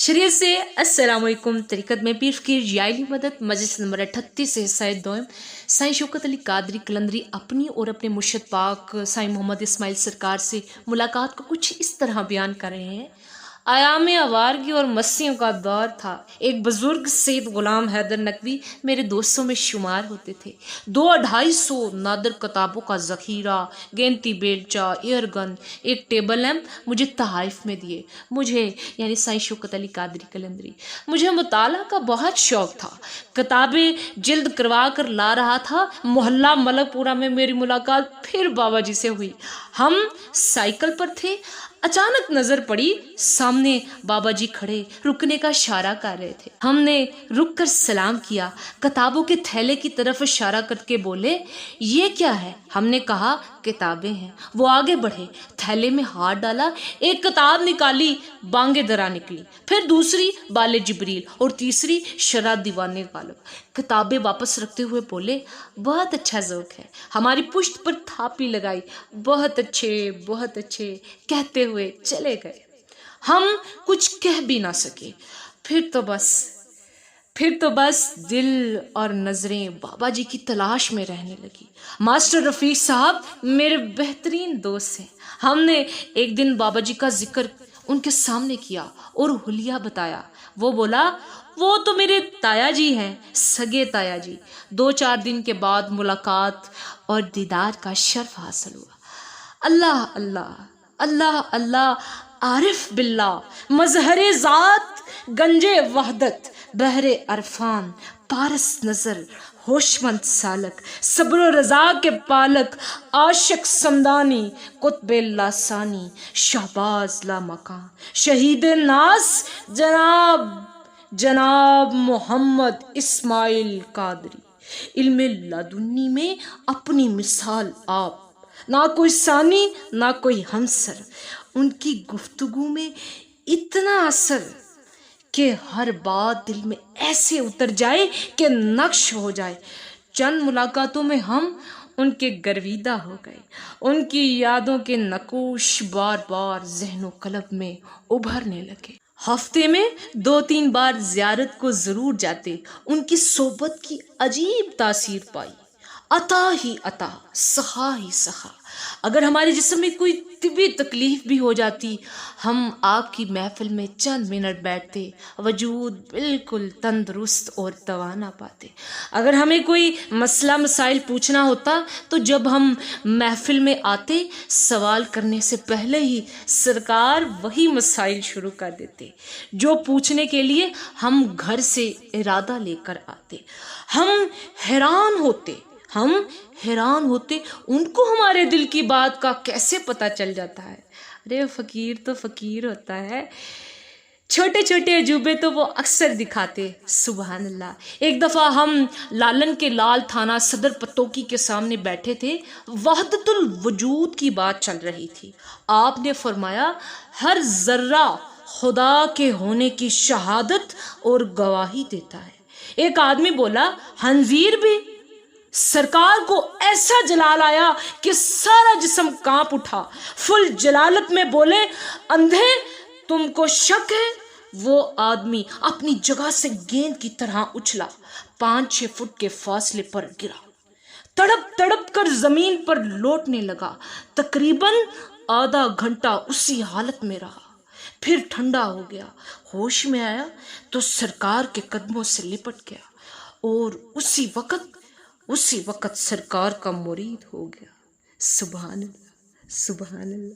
शरीयत से अस्सलाम वालेकुम। तरीक़त में पीर फ़कीर जियाली मदद मजलिस नंबर 38 से हिस्सा दोम साईं शौकत अली कादरी कलंदरी अपनी और अपने मुर्शद पाक साईं मोहम्मद इस्माइल सरकार से मुलाकात को कुछ इस तरह बयान कर रहे हैं। आयाम आवारगी और मस्सियों का दौर था। एक बुजुर्ग सैयद गुलाम हैदर नकवी मेरे दोस्तों में शुमार होते थे। 200-250 नादर किताबों का ज़ख़ीरा, गेंती बेलचा, एयरगन, एक टेबल लैम्प मुझे तहाइफ में दिए। मुझे यानी साईं शौकत अली कादरी कलंदरी, मुझे मुताला का बहुत शौक़ था। किताबें जिल्द करवा कर ला रहा था। मोहल्ला मलकपुरा में मेरी मुलाकात फिर बाबा जी से हुई। हम साइकिल पर थे। अचानक नजर पड़ी, सामने बाबा जी खड़े रुकने का इशारा कर रहे थे। हमने रुक कर सलाम किया। किताबों के थैले की तरफ इशारा करके बोले, ये क्या है? हमने कहा किताबें हैं। वो आगे बढ़े, थैले में हाथ डाला, एक किताब निकाली, बांगे दरा निकली, फिर दूसरी बाले जिब्रील और तीसरी शरा दीवाने गालिब। किताबें वापस रखते हुए बोले, बहुत अच्छा ज़ौक है। हमारी पुश्त पर थापी लगाई, बहुत अच्छे कहते हुए चले गए। हम कुछ कह भी ना सके। फिर तो बस दिल और नज़रें बाबा जी की तलाश में रहने लगी। मास्टर रफ़ीक साहब मेरे बेहतरीन दोस्त हैं। हमने एक दिन बाबा जी का जिक्र उनके सामने किया और हुलिया बताया। वो बोला, वो तो मेरे ताया जी हैं, सगे ताया जी। 2-4 दिन के बाद मुलाकात और दीदार का शर्फ हासिल हुआ। अल्लाह अल्लाह अल्लाह अल्लाह आरिफ बिल्ला, मजहरे ज़ात, गंजे वहदत, बहरे अरफान, पारस नजर, होशमंद सालक, सब्र रजा के पालक, आशिक समदानी, कुतबे लासानी, शहबाज ला मकान, शहीद नास, जनाब मोहम्मद इस्माइल कादरी। इल्मे लादुन्नी में अपनी मिसाल आप, ना कोई सानी ना कोई हमसर। उनकी गुफ्तगू में इतना असर कि हर बात दिल में ऐसे उतर जाए कि नक्श हो जाए। चंद मुलाकातों में हम उनके गर्विदा हो गए। उनकी यादों के नकूश बार बार ज़हनो कलब में उभरने लगे। हफ्ते में 2-3 बार ज़ियारत को ज़रूर जाते। उनकी सोबत की अजीब तासीर पाई। अता ही अता, सहा ही सहा। अगर हमारे जिस्म में कोई तिबी तकलीफ भी हो जाती, हम आपकी महफिल में चंद मिनट बैठते, वजूद बिल्कुल तंदुरुस्त और तवाना पाते। अगर हमें कोई मसला मसाइल पूछना होता तो जब हम महफिल में आते, सवाल करने से पहले ही सरकार वही मसाइल शुरू कर देते जो पूछने के लिए हम घर से इरादा लेकर आते। हम हैरान होते उनको हमारे दिल की बात का कैसे पता चल जाता है। अरे फ़कीर तो फ़कीर होता है। छोटे छोटे अजूबे तो वो अक्सर दिखाते। सुबहान अल्लाह। एक दफ़ा हम लालन के लाल थाना सदर पतोकी के सामने बैठे थे। वहदतुल वजूद की बात चल रही थी। आपने फरमाया, हर ज़र्रा खुदा के होने की शहादत और गवाही देता है। एक आदमी बोला, हंजीर भी? सरकार को ऐसा जलाल आया कि सारा जिस्म कांप उठा। फुल जलालत में बोले, अंधे तुमको शक है? वो आदमी अपनी जगह से गेंद की तरह उछला, 5-6 फुट के फासले पर गिरा, तड़प तड़प कर जमीन पर लौटने लगा। तकरीबन आधा घंटा उसी हालत में रहा, फिर ठंडा हो गया। होश में आया तो सरकार के कदमों से लिपट गया और उसी वक्त सरकार का मुरीद हो गया। सुभान अल्लाह, सुभान अल्लाह।